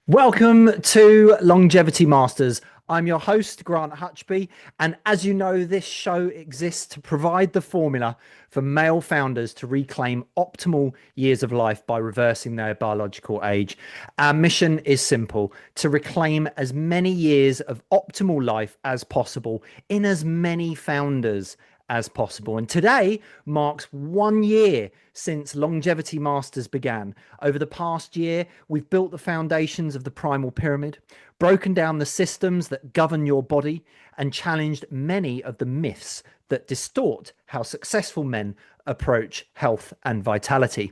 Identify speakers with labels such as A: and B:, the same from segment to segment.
A: Welcome to Longevity Masters. I'm your host, Grant Hutchby, and as you know, this show exists to provide the formula for male founders to reclaim optimal years of life by reversing their biological age. Our mission is simple: to reclaim as many years of optimal life as possible in as many founders as possible. And today marks 1 year since Longevity Masters began. Over the past year, we've built the foundations of the primal pyramid, broken down the systems that govern your body, and challenged many of the myths that distort how successful men approach health and vitality.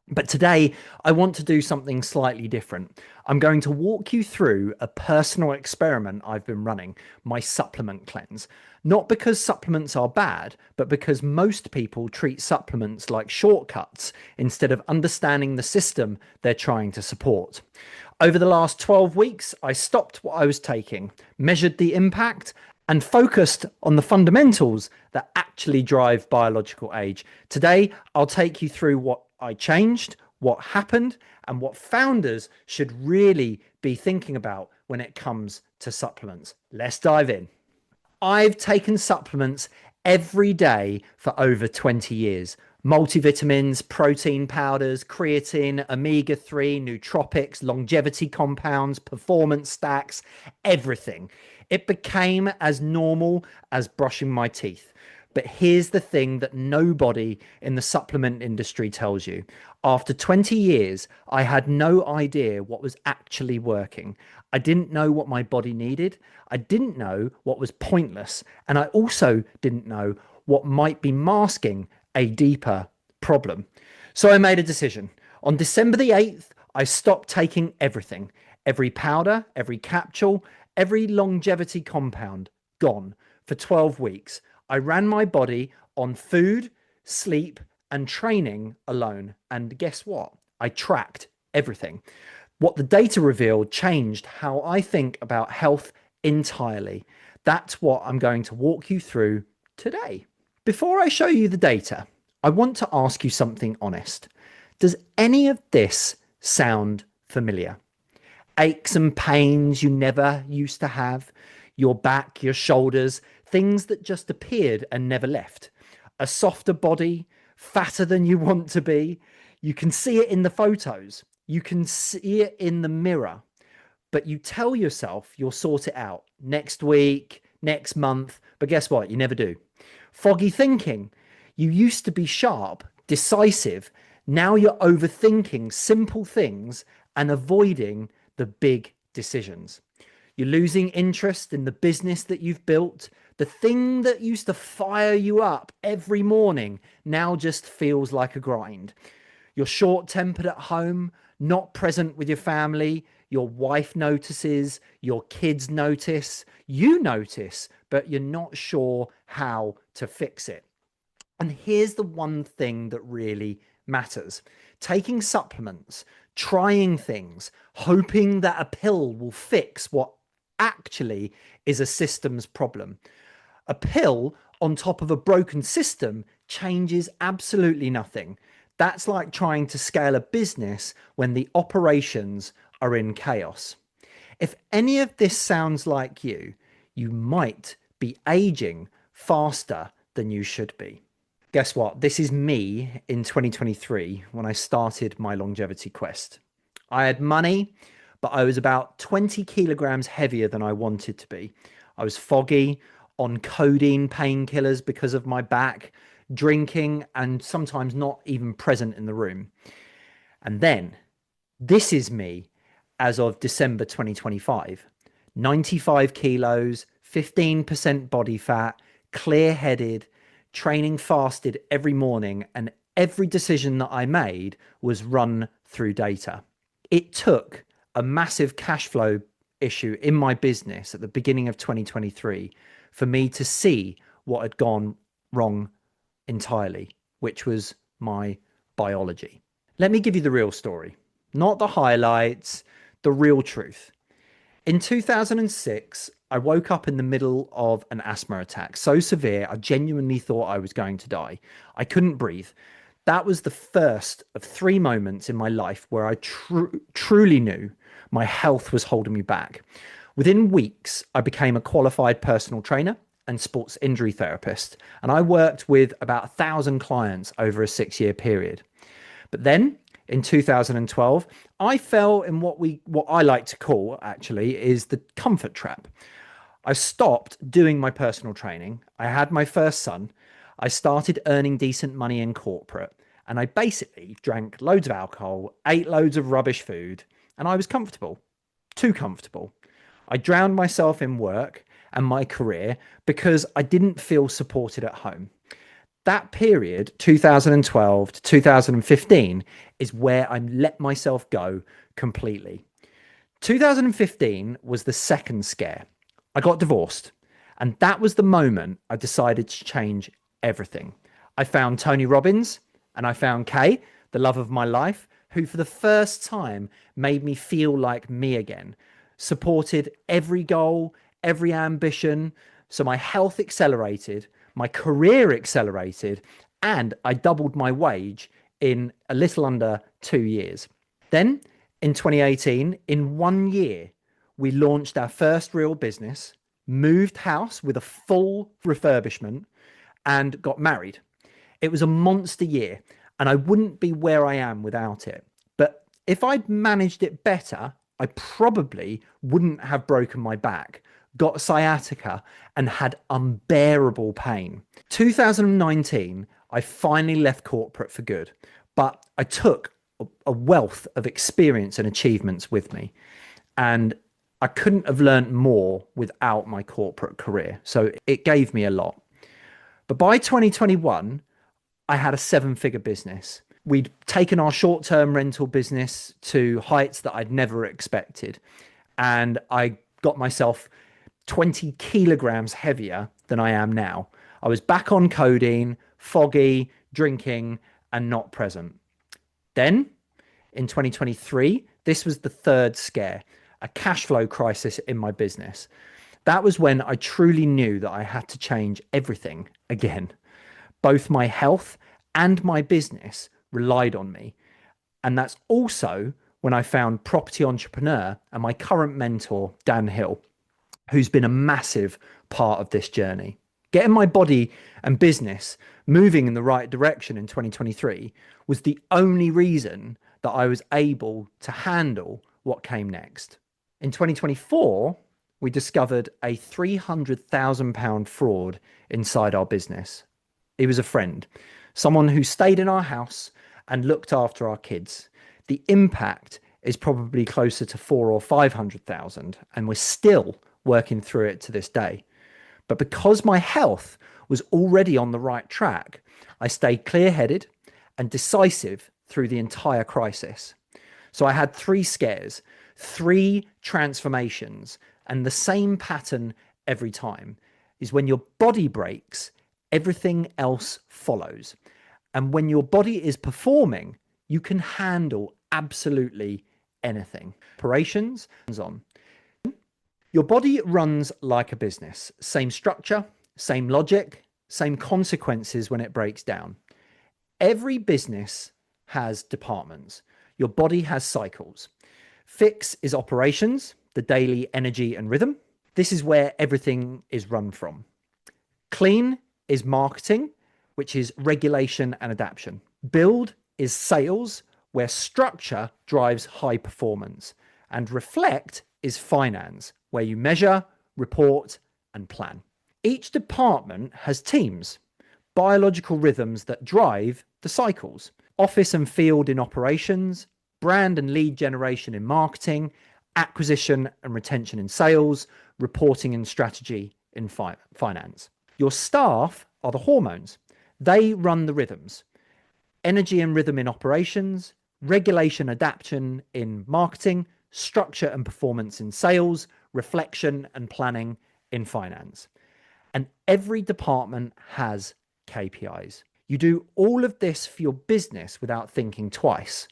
A: But today, I want to do something slightly different. I'm going to walk you through a personal experiment I've been running, my supplement cleanse. Not because supplements are bad, but because most people treat supplements like shortcuts instead of understanding the system they're trying to support. Over the last 12 weeks, I stopped what I was taking, measured the impact, and focused on the fundamentals that actually drive biological age. Today, I'll take you through what I changed, what happened, and what founders should really be thinking about when it comes to supplements. Let's dive in. I've taken supplements every day for over 20 years. Multivitamins, protein powders, creatine, omega-3, nootropics, longevity compounds, performance stacks, everything. It became as normal as brushing my teeth. But here's the thing that nobody in the supplement industry tells you. After 20 years, I had no idea what was actually working. I didn't know what my body needed. I didn't know what was pointless. And I also didn't know what might be masking a deeper problem. So I made a decision. On December the 8th, I stopped taking everything. Every powder, every capsule, every longevity compound, gone for 12 weeks. I ran my body on food, sleep, and training alone. And guess what? I tracked everything. What the data revealed changed how I think about health entirely. That's what I'm going to walk you through today. Before I show you the data, I want to ask you something honest. Does any of this sound familiar? Aches and pains you never used to have, your back, your shoulders, things that just appeared and never left. A softer body, fatter than you want to be. You can see it in the photos. You can see it in the mirror. But you tell yourself you'll sort it out next week, next month. But guess what? You never do. Foggy thinking. You used to be sharp, decisive. Now you're overthinking simple things and avoiding the big decisions. You're losing interest in the business that you've built. The thing that used to fire you up every morning now just feels like a grind. You're short-tempered at home, not present with your family. Your wife notices, your kids notice, you notice, but you're not sure how to fix it. And here's the one thing that really matters. Taking supplements, trying things, hoping that a pill will fix what actually is a systems problem. A pill on top of a broken system changes absolutely nothing. That's like trying to scale a business when the operations are in chaos. If any of this sounds like you, you might be aging faster than you should be. Guess what? This is me in 2023 when I started my longevity quest. I had money, but I was about 20 kilograms heavier than I wanted to be. I was foggy, on codeine painkillers because of my back, drinking, and sometimes not even present in the room. And then this is me as of December 2025. 95 kilos, 15% body fat, clear-headed, training fasted every morning, and every decision that I made was run through data. It took a massive cash flow issue in my business at the beginning of 2023 for me to see what had gone wrong entirely, which was my biology. Let me give you the real story, not the highlights, the real truth. In 2006, I woke up in the middle of an asthma attack, so severe I genuinely thought I was going to die. I couldn't breathe. That was the first of three moments in my life where I truly knew My health was holding me back. Within weeks, I became a qualified personal trainer and sports injury therapist, and I worked with about 1,000 clients over a 6-year period. But then in 2012, I fell in what I like to call actually is the comfort trap. I stopped doing my personal training. I had my first son. I started earning decent money in corporate, and I basically drank loads of alcohol, ate loads of rubbish food, and I was comfortable, too comfortable. I drowned myself in work and my career because I didn't feel supported at home. That period, 2012 to 2015, is where I let myself go completely. 2015 was the second scare. I got divorced, and that was the moment I decided to change everything. I found Tony Robbins and I found Kay, the love of my life, who for the first time made me feel like me again, supported every goal, every ambition. So my health accelerated, my career accelerated, and I doubled my wage in a little under 2 years. Then in 2018, in 1 year, we launched our first real business, moved house with a full refurbishment, and got married. It was a monster year, and I wouldn't be where I am without it. But if I'd managed it better, I probably wouldn't have broken my back, got sciatica, and had unbearable pain. 2019, I finally left corporate for good, but I took a wealth of experience and achievements with me. And I couldn't have learned more without my corporate career. So it gave me a lot. But by 2021, I had a 7-figure business. We'd taken our short-term rental business to heights that I'd never expected. And I got myself 20 kilograms heavier than I am now. I was back on codeine, foggy, drinking, and not present. Then in 2023, this was the third scare, a cash flow crisis in my business. That was when I truly knew that I had to change everything again. Both my health and my business relied on me. And that's also when I found Property Entrepreneur and my current mentor, Dan Hill, who's been a massive part of this journey. Getting my body and business moving in the right direction in 2023 was the only reason that I was able to handle what came next. In 2024, we discovered a £300,000 fraud inside our business. It was a friend, someone who stayed in our house and looked after our kids. The impact is probably closer to 400,000 or 500,000, and we're still working through it to this day. But because my health was already on the right track, I stayed clear-headed and decisive through the entire crisis. So I had 3 scares, 3 transformations, and the same pattern every time is when your body breaks, everything else follows. And when your body is performing, you can handle absolutely anything. Operations, hands-on. Your body runs like a business. Same structure, same logic, same consequences when it breaks down. Every business has departments. Your body has cycles. Fix is operations, the daily energy and rhythm. This is where everything is run from. Clean is marketing, which is regulation and adaptation. Build is sales, where structure drives high performance. And reflect is finance, where you measure, report, and plan. Each department has teams, biological rhythms that drive the cycles. Office and field in operations, brand and lead generation in marketing, acquisition and retention in sales, reporting and strategy in finance. Your staff are the hormones. They run the rhythms. Energy and rhythm in operations, regulation, adaptation in marketing, structure and performance in sales, reflection and planning in finance. And every department has KPIs. You do all of this for your business without thinking twice.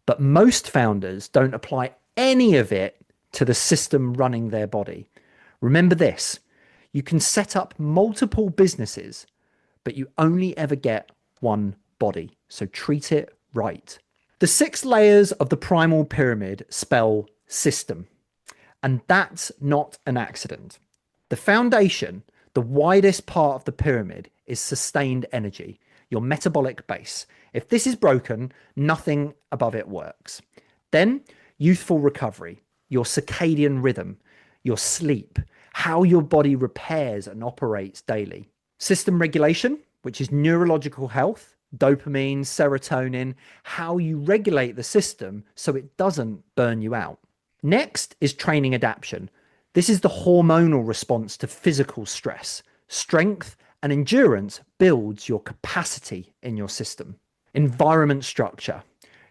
A: But most founders don't apply any of it to the system running their body. Remember this, you can set up multiple businesses, but you only ever get one body. So treat it right. The 6 layers of the primal pyramid spell system. And that's not an accident. The foundation, the widest part of the pyramid, is sustained energy, your metabolic base. If this is broken, nothing above it works. Then, youthful recovery, your circadian rhythm, your sleep, how your body repairs and operates daily. System regulation, which is neurological health, dopamine, serotonin, how you regulate the system so it doesn't burn you out. Next is training adaptation. This is the hormonal response to physical stress. Strength and endurance builds your capacity in your system. Environment structure,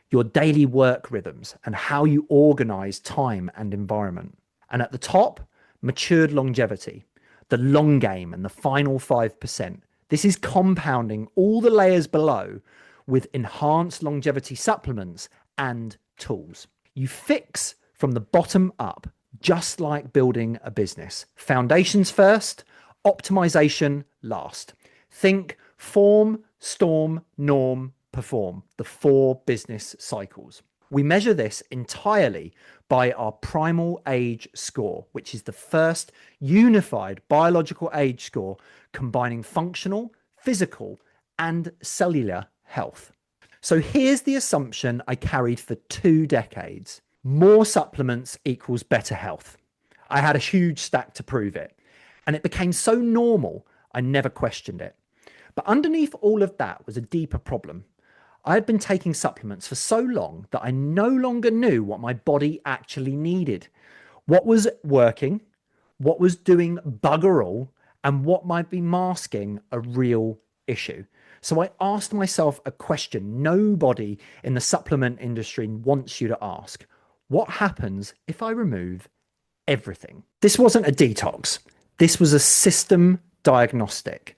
A: your daily work rhythms and how you organize time and environment. And at the top, matured longevity, the long game and the final 5%. This is compounding all the layers below with enhanced longevity supplements and tools. You fix from the bottom up, just like building a business. Foundations first, optimization last. Think form, storm, norm, perform, the 4 business cycles. We measure this entirely by our primal age score, which is the first unified biological age score combining functional, physical, and cellular health. So here's the assumption I carried for 2 decades. More supplements equals better health. I had a huge stack to prove it, and it became so normal, I never questioned it. But underneath all of that was a deeper problem. I had been taking supplements for so long that I no longer knew what my body actually needed, what was working, what was doing bugger all, and what might be masking a real issue. So I asked myself a question nobody in the supplement industry wants you to ask. What happens if I remove everything? This wasn't a detox. This was a system diagnostic.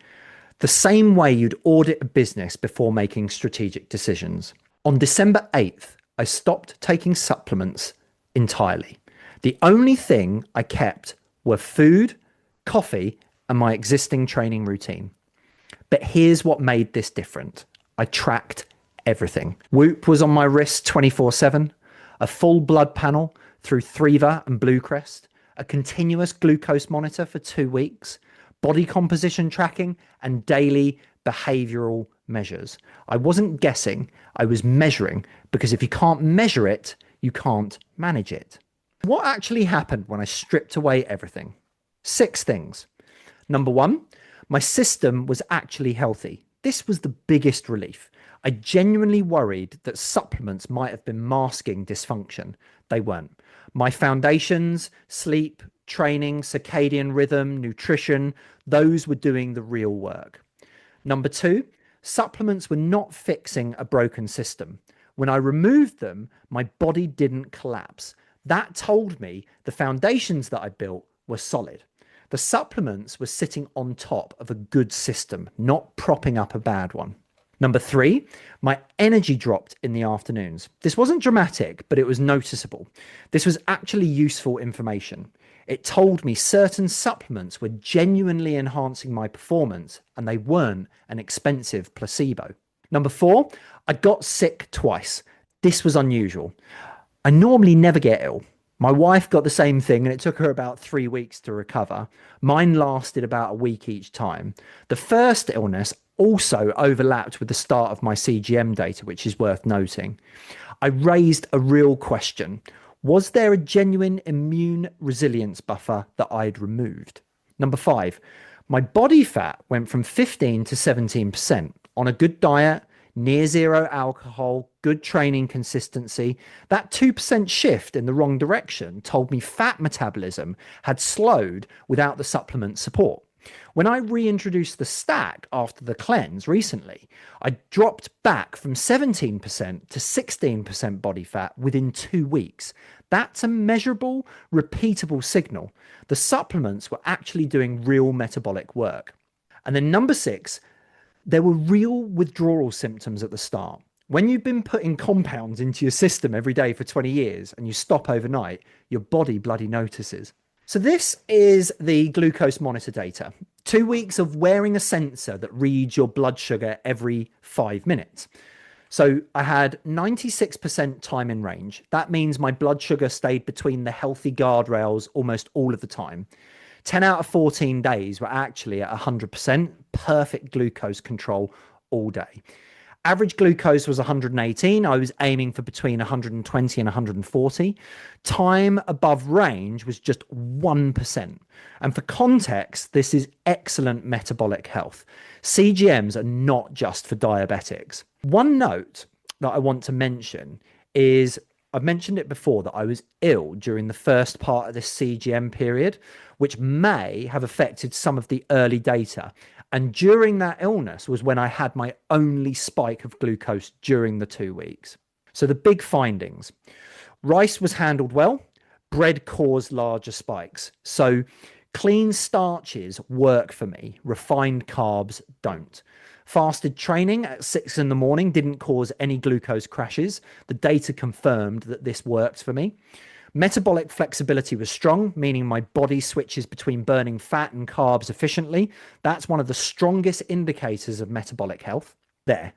A: The same way you'd audit a business before making strategic decisions. On December 8th, I stopped taking supplements entirely. The only thing I kept were food, coffee, and my existing training routine. But here's what made this different. I tracked everything. Whoop was on my wrist 24/7, a full blood panel through Thriva and Bluecrest, a continuous glucose monitor for 2 weeks, body composition tracking, and daily behavioral measures. I wasn't guessing, I was measuring, because if you can't measure it, you can't manage it. What actually happened when I stripped away everything? 6 things. Number 1, my system was actually healthy. This was the biggest relief. I genuinely worried that supplements might have been masking dysfunction. They weren't. My foundations, sleep, training, circadian rhythm, nutrition, those were doing the real work. Number 2, supplements were not fixing a broken system. When I removed them, my body didn't collapse. That told me the foundations that I built were solid. The supplements were sitting on top of a good system, not propping up a bad one. Number 3, my energy dropped in the afternoons. This wasn't dramatic, but it was noticeable. This was actually useful information. It told me certain supplements were genuinely enhancing my performance and they weren't an expensive placebo. Number 4, I got sick twice. This was unusual. I normally never get ill. My wife got the same thing and it took her about 3 weeks to recover. Mine lasted about a week each time. The first illness also overlapped with the start of my CGM data, which is worth noting. I raised a real question. Was there a genuine immune resilience buffer that I'd removed? Number 5, my body fat went from 15 to 17% on a good diet, near zero alcohol, good training consistency. That 2% shift in the wrong direction told me fat metabolism had slowed without the supplement support. When I reintroduced the stack after the cleanse recently, I dropped back from 17% to 16% body fat within 2 weeks. That's a measurable, repeatable signal. The supplements were actually doing real metabolic work. And then number 6, there were real withdrawal symptoms at the start. When you've been putting compounds into your system every day for 20 years and you stop overnight, your body bloody notices. So this is the glucose monitor data. 2 weeks of wearing a sensor that reads your blood sugar every 5 minutes. So I had 96% time in range. That means my blood sugar stayed between the healthy guardrails almost all of the time. 10 out of 14 days were actually at 100%, perfect glucose control all day. Average glucose was 118. I was aiming for between 120 and 140. Time above range was just 1%. And for context, this is excellent metabolic health. CGMs are not just for diabetics. One note that I want to mention is I've mentioned it before that I was ill during the first part of this CGM period, which may have affected some of the early data. And during that illness was when I had my only spike of glucose during the 2 weeks. So the big findings: rice was handled well, bread caused larger spikes. So clean starches work for me, refined carbs don't. Fasted training at 6 in the morning didn't cause any glucose crashes. The data confirmed that this worked for me. Metabolic flexibility was strong, meaning my body switches between burning fat and carbs efficiently. That's one of the strongest indicators of metabolic health there.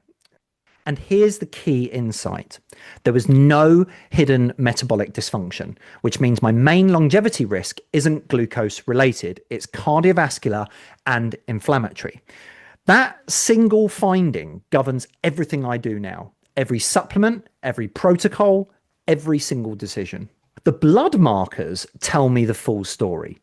A: And here's the key insight. There was no hidden metabolic dysfunction, which means my main longevity risk isn't glucose related. It's cardiovascular and inflammatory. That single finding governs everything I do now. Every supplement, every protocol, every single decision. The blood markers tell me the full story.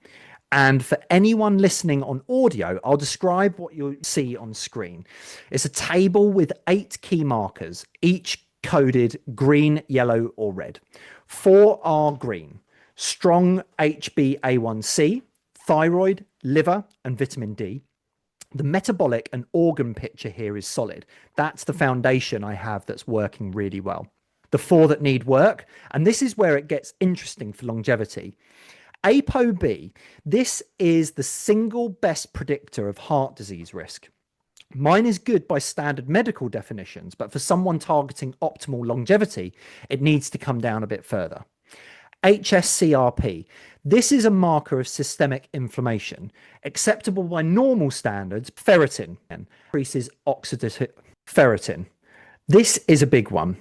A: And for anyone listening on audio, I'll describe what you'll see on screen. It's a table with 8 key markers, each coded green, yellow, or red. 4 are green: strong HbA1c, thyroid, liver, and vitamin D. The metabolic and organ picture here is solid. That's the foundation I have that's working really well. The 4 that need work, and this is where it gets interesting for longevity. ApoB, this is the single best predictor of heart disease risk. Mine is good by standard medical definitions, but for someone targeting optimal longevity, it needs to come down a bit further. HSCRP, this is a marker of systemic inflammation. Acceptable by normal standards. Ferritin increases oxidative ferritin. This is a big one.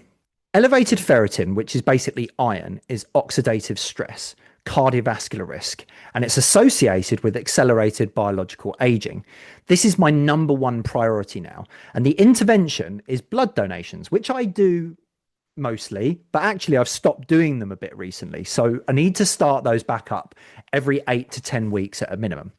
A: Elevated ferritin, which is basically iron, is oxidative stress, cardiovascular risk, and it's associated with accelerated biological aging. This is my number one priority now. And the intervention is blood donations, which I do mostly, but actually I've stopped doing them a bit recently. So I need to start those back up every 8 to 10 weeks at a minimum.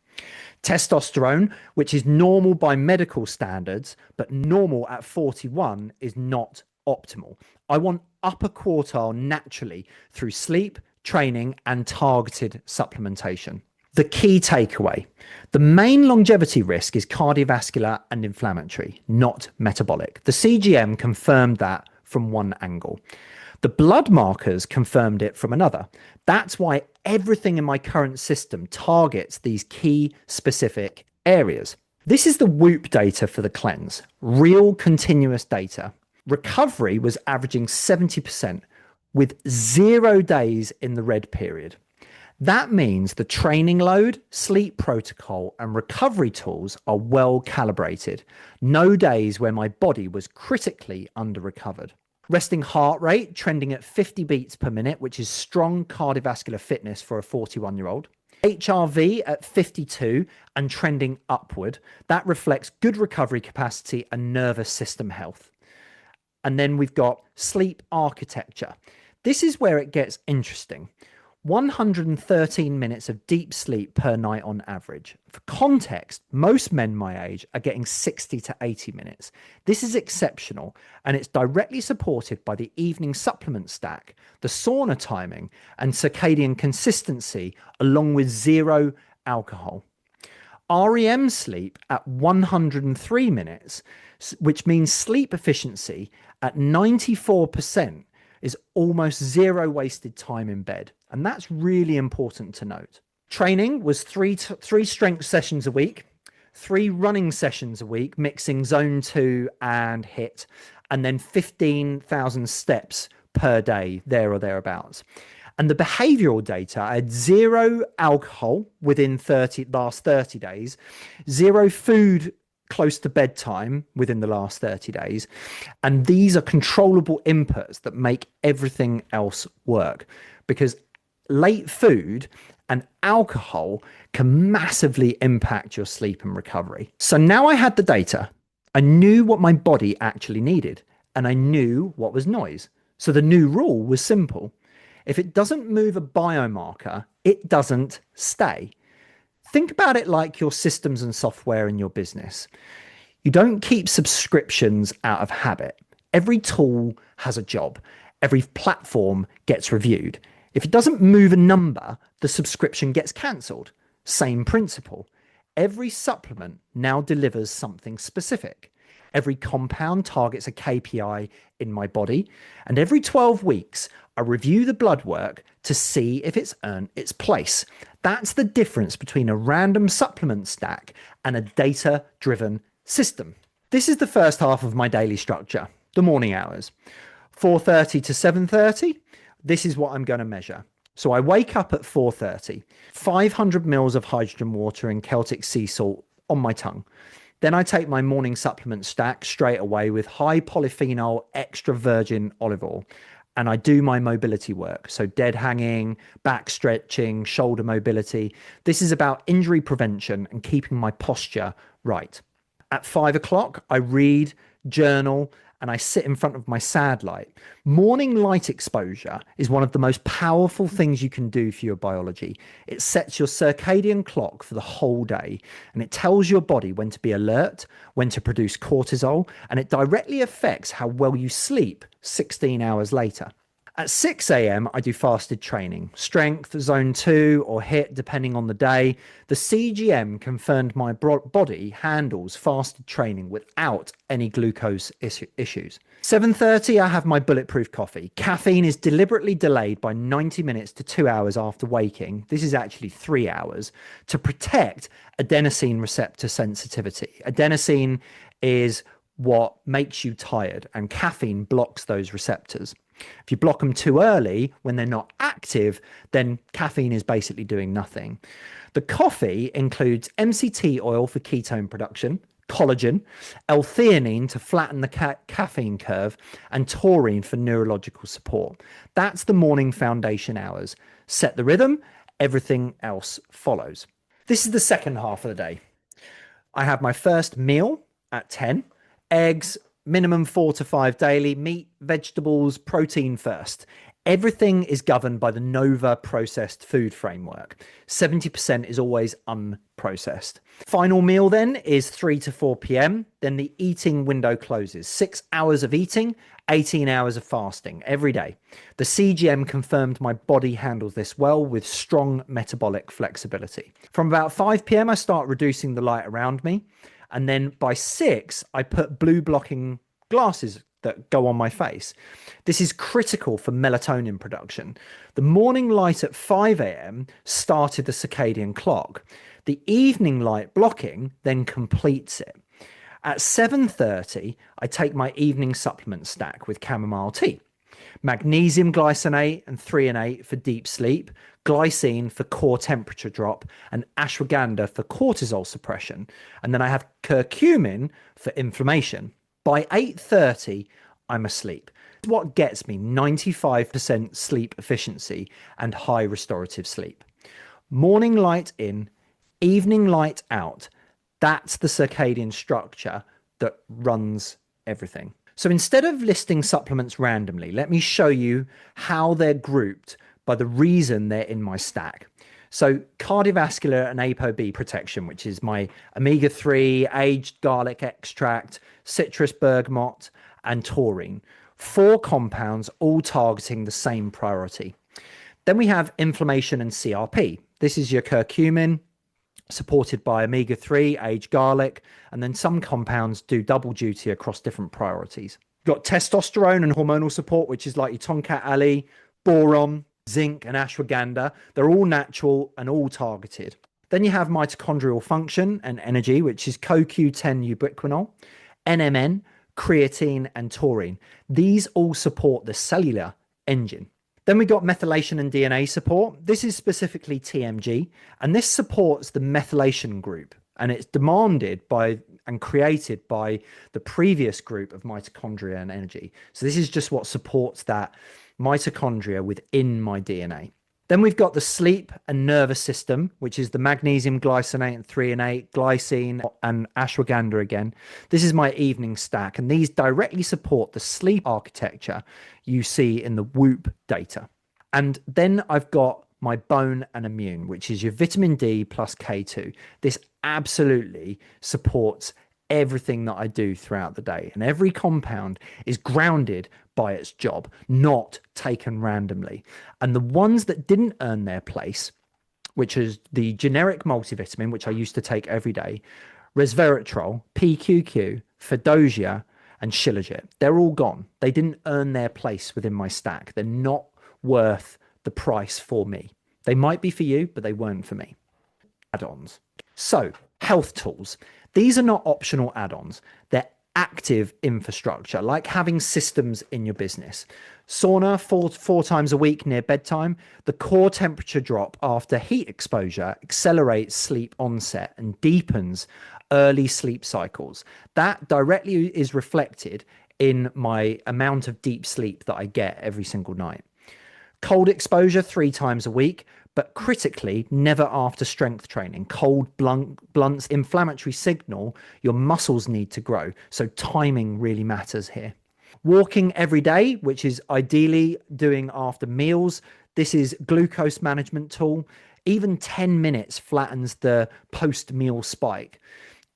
A: Testosterone, which is normal by medical standards, but normal at 41 is not optimal. I want upper quartile naturally through sleep, training, and targeted supplementation. The key takeaway: the main longevity risk is cardiovascular and inflammatory, not metabolic. The CGM confirmed that from one angle. The blood markers confirmed it from another. That's why everything in my current system targets these key specific areas. This is the Whoop data for the cleanse, real continuous data. Recovery was averaging 70% with 0 days in the red period. That means the training load, sleep protocol, and recovery tools are well calibrated. No days where my body was critically under-recovered. Resting heart rate trending at 50 beats per minute, which is strong cardiovascular fitness for a 41-year-old. HRV at 52 and trending upward. That reflects good recovery capacity and nervous system health. And then we've got sleep architecture. This is where it gets interesting. 113 minutes of deep sleep per night on average. For context, most men my age are getting 60 to 80 minutes. This is exceptional, and it's directly supported by the evening supplement stack, the sauna timing, and circadian consistency, along with 0 alcohol. REM sleep at 103 minutes, which means sleep efficiency at 94%, is almost 0 wasted time in bed. And that's really important to note. Training was three strength sessions a week, 3 running sessions a week, mixing zone 2 and HIIT, and then 15,000 steps per day, there or thereabouts. And the behavioral data, I had 0 alcohol within last 30 days, 0 food close to bedtime within the last 30 days. And these are controllable inputs that make everything else work, because late food and alcohol can massively impact your sleep and recovery. So now I had the data. I knew what my body actually needed, and I knew what was noise. So the new rule was simple. If it doesn't move a biomarker, it doesn't stay. Think about it like your systems and software in your business. You don't keep subscriptions out of habit. Every tool has a job. Every platform gets reviewed. If it doesn't move a number, the subscription gets cancelled. Same principle. Every supplement now delivers something specific. Every compound targets a KPI in my body. And every 12 weeks, I review the blood work to see if it's earned its place. That's the difference between a random supplement stack and a data-driven system. This is the first half of my daily structure, the morning hours. 4:30 to 7:30, this is what I'm going to measure. So I wake up at 4:30, 500 mils of hydrogen water and Celtic sea salt on my tongue. Then I take my morning supplement stack straight away with high polyphenol extra virgin olive oil. And I do my mobility work. So dead hanging, back stretching, shoulder mobility. This is about injury prevention and keeping my posture right. At 5 o'clock, I read, journal, and I sit in front of my sad light. Morning light exposure is one of the most powerful things you can do for your biology. It sets your circadian clock for the whole day, and it tells your body when to be alert, when to produce cortisol, and it directly affects how well you sleep 16 hours later. At 6 a.m., I do fasted training, strength, zone 2 or HIIT, depending on the day. The CGM confirmed my body handles fasted training without any glucose issues. 7:30, I have my bulletproof coffee. Caffeine is deliberately delayed by 90 minutes to 2 hours after waking. This is actually 3 hours to protect adenosine receptor sensitivity. Adenosine is what makes you tired, and caffeine blocks those receptors. If you block them too early when they're not active, then caffeine is basically doing nothing. The coffee includes MCT oil for ketone production, collagen, L-theanine to flatten the caffeine curve, and taurine for neurological support. That's the morning foundation hours. Set the rhythm, everything else follows. This is the second half of the day. I have my first meal at 10, eggs, minimum 4 to 5 daily, meat, vegetables, protein first. Everything is governed by the Nova processed food framework. 70% is always unprocessed. Final meal then is 3 to 4 p.m. Then the eating window closes. 6 hours of eating, 18 hours of fasting every day. The CGM confirmed my body handles this well with strong metabolic flexibility. From about 5 p.m., I start reducing the light around me. And then by 6, I put blue blocking glasses that go on my face. This is critical for melatonin production. The morning light at 5 a.m. started the circadian clock. The evening light blocking then completes it. At 7:30, I take my evening supplement stack with chamomile tea. Magnesium glycinate and threonate for deep sleep, glycine for core temperature drop, and ashwagandha for cortisol suppression. And then I have curcumin for inflammation. By 8:30, I'm asleep. What gets me 95% sleep efficiency and high restorative sleep. Morning light in, evening light out. That's the circadian structure that runs everything. So instead of listing supplements randomly, let me show you how they're grouped by the reason they're in my stack. So cardiovascular and ApoB protection, which is my omega-3, aged garlic extract, citrus bergamot, and taurine. 4 compounds all targeting the same priority. Then we have inflammation and CRP. This is your curcumin, supported by omega-3, aged garlic, and then some compounds do double duty across different priorities. You've got testosterone and hormonal support, which is like your tonkat ali, boron, zinc, and ashwagandha. They're all natural and all targeted. Then you have mitochondrial function and energy, which is CoQ10 ubiquinol, NMN, creatine, and taurine. These all support the cellular engine. Then we got methylation and DNA support. This is specifically TMG, and this supports the methylation group, and it's demanded by and created by the previous group of mitochondria and energy. So this is just what supports that mitochondria within my DNA. Then we've got the sleep and nervous system, which is the magnesium glycinate and threonate, glycine, and ashwagandha again. This is my evening stack, and these directly support the sleep architecture you see in the Whoop data. And then I've got my bone and immune, which is your vitamin D plus K2. This absolutely supports everything that I do throughout the day. And every compound is grounded by its job, not taken randomly. And the ones that didn't earn their place, which is the generic multivitamin, which I used to take every day, resveratrol, PQQ, Fedosia, and Shilajit, they're all gone. They didn't earn their place within my stack. They're not worth the price for me. They might be for you, but they weren't for me. Add-ons. So, health tools. These are not optional add-ons. They're active infrastructure, like having systems in your business. Sauna four times a week near bedtime. The core temperature drop after heat exposure accelerates sleep onset and deepens early sleep cycles. That directly is reflected in my amount of deep sleep that I get every single night. Cold exposure 3 times a week, but critically never after strength training. Cold blunts inflammatory signal your muscles need to grow. So timing really matters here. Walking every day, which is ideally doing after meals. This is glucose management tool. Even 10 minutes flattens the post-meal spike.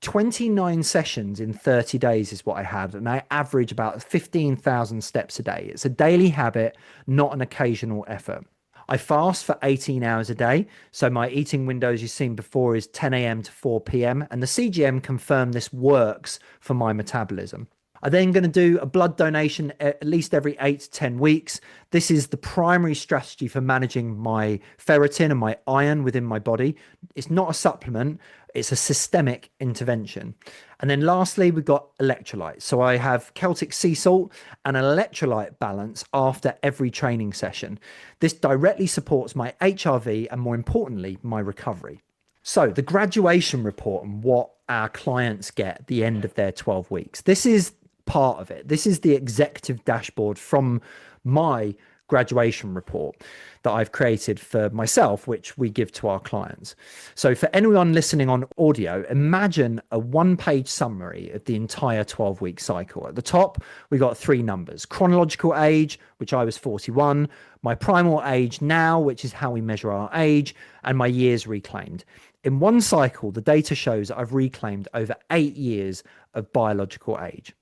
A: 29 sessions in 30 days is what I had, and I average about 15,000 steps a day. It's a daily habit, not an occasional effort. I fast for 18 hours a day. So my eating windows you've seen before is 10 a.m. to 4 p.m. And the CGM confirmed this works for my metabolism. I'm then going to do a blood donation at least every 8 to 10 weeks. This is the primary strategy for managing my ferritin and my iron within my body. It's not a supplement. It's a systemic intervention. And then lastly, we've got electrolytes. So I have Celtic sea salt and an electrolyte balance after every training session. This directly supports my HRV and, more importantly, my recovery. So the graduation report and what our clients get at the end of their 12 weeks. This is part of it. This is the executive dashboard from my graduation report that I've created for myself, which we give to our clients. So for anyone listening on audio, imagine a 1-page summary of the entire 12-week cycle. At the top, we got 3 numbers: chronological age, which I was 41, my primal age now, which is how we measure our age, and my years reclaimed. In one cycle, the data shows that I've reclaimed over 8 years of biological age.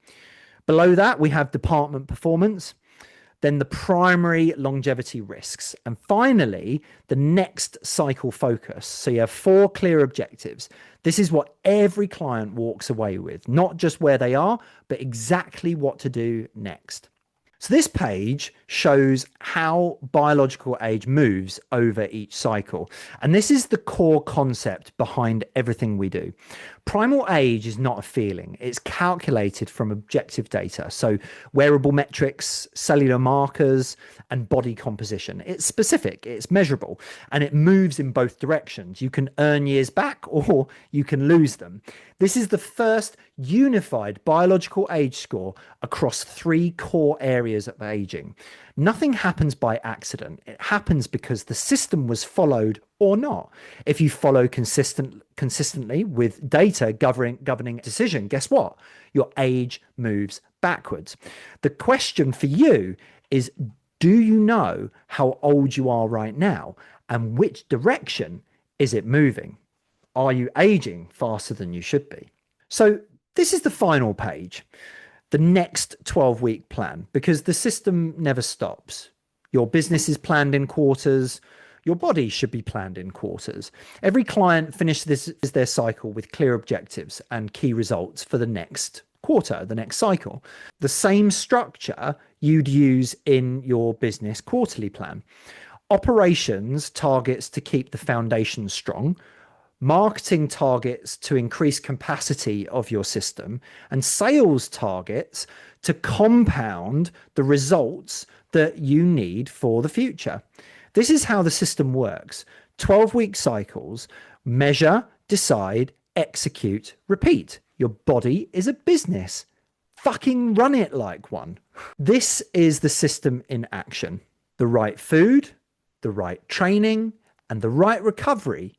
A: Below that, we have department performance, then the primary longevity risks, and finally, the next cycle focus. So you have 4 clear objectives. This is what every client walks away with, not just where they are, but exactly what to do next. So this page shows how biological age moves over each cycle. And this is the core concept behind everything we do. Primal age is not a feeling. It's calculated from objective data. So wearable metrics, cellular markers, and body composition. It's specific, it's measurable, and it moves in both directions. You can earn years back or you can lose them. This is the first unified biological age score across 3 core areas of aging. Nothing happens by accident. It happens because the system was followed or not. If you follow consistently with data governing decision, guess what? Your age moves backwards. The question for you is, do you know how old you are right now, and which direction is it moving? Are you aging faster than you should be? So this is the final page, the next 12-week plan, because the system never stops. Your business is planned in quarters. Your body should be planned in quarters. Every client finishes their cycle with clear objectives and key results for the next quarter, the next cycle. The same structure you'd use in your business quarterly plan. Operations targets to keep the foundation strong, marketing targets to increase capacity of your system, and sales targets to compound the results that you need for the future. This is how the system works. 12-week cycles: measure, decide, execute, repeat. Your body is a business. Fucking run it like one. This is the system in action. The right food, the right training, and the right recovery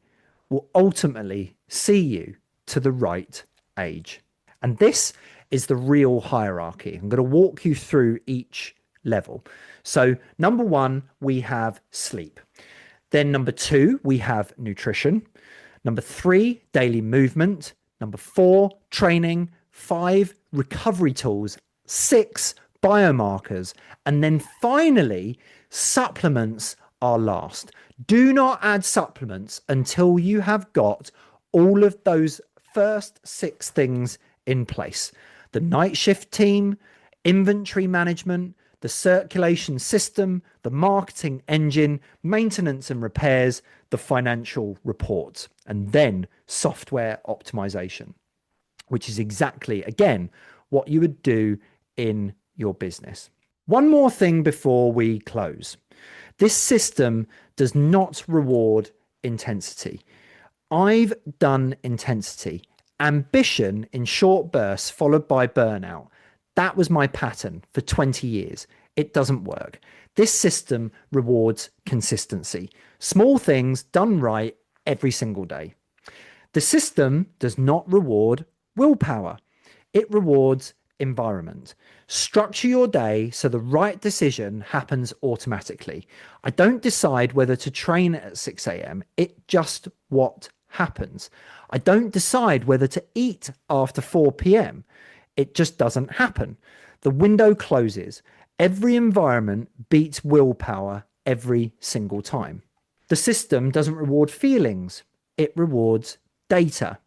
A: will ultimately see you to the right age. And this is the real hierarchy. I'm going to walk you through each level. So, number one, we have sleep. Then, number two, we have nutrition. Number three, daily movement. Number four, training. Five, recovery tools. Six, biomarkers. And then finally, supplements are last. Do not add supplements until you have got all of those first six things in place. The night shift team, inventory management, the circulation system, the marketing engine, maintenance and repairs, the financial reports, and then software optimization, which is exactly, again, what you would do in your business. One more thing before we close. This system does not reward intensity. I've done intensity, ambition in short bursts followed by burnout. That was my pattern for 20 years. It doesn't work. This system rewards consistency. Small things done right every single day. The system does not reward willpower. It rewards environment. Structure your day so the right decision happens automatically. I don't decide whether to train at 6 a.m. It just what happens. I don't decide whether to eat after 4 p.m. It just doesn't happen. The window closes. Every environment beats willpower every single time. The system doesn't reward feelings. It rewards data.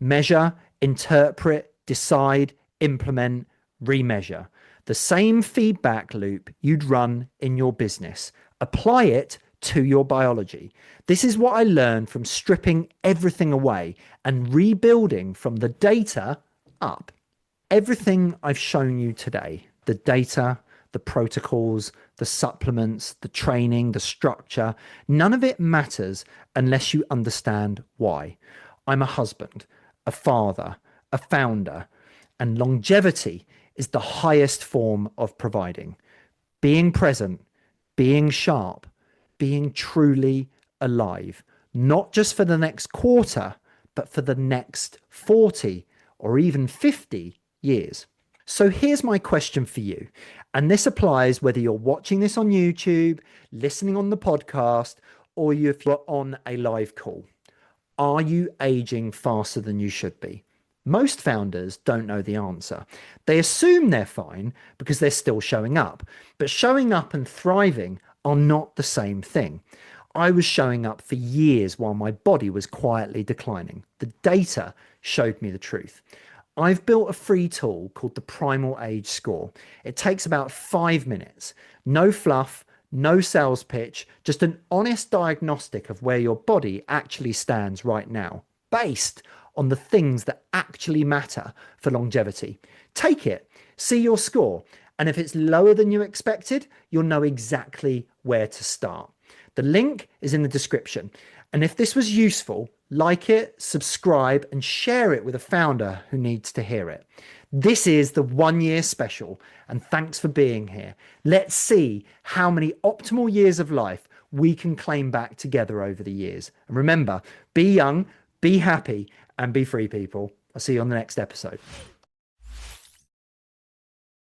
A: Measure, interpret, decide, implement, remeasure. The same feedback loop you'd run in your business. Apply it to your biology. This is what I learned from stripping everything away and rebuilding from the data up. Everything I've shown you today, the data, the protocols, the supplements, the training, the structure, none of it matters unless you understand why. I'm a husband, a father, a founder, and longevity is the highest form of providing. Being present, being sharp, being truly alive, not just for the next quarter, but for the next 40 or even 50 years. So here's my question for you. And this applies whether you're watching this on YouTube, listening on the podcast, or if you're on a live call. Are you aging faster than you should be? Most founders don't know the answer. They assume they're fine because they're still showing up. But showing up and thriving are not the same thing. I was showing up for years while my body was quietly declining. The data showed me the truth. I've built a free tool called the Primal Age Score. It takes about 5 minutes. No fluff, no sales pitch, just an honest diagnostic of where your body actually stands right now, based on the things that actually matter for longevity. Take it, see your score, and if it's lower than you expected, you'll know exactly where to start. The link is in the description. And if this was useful, like it, subscribe, and share it with a founder who needs to hear it. This is the 1 year special, and thanks for being here. Let's see how many optimal years of life we can claim back together over the years. And remember, be young, be happy, and be free, people. I'll see you on the next episode.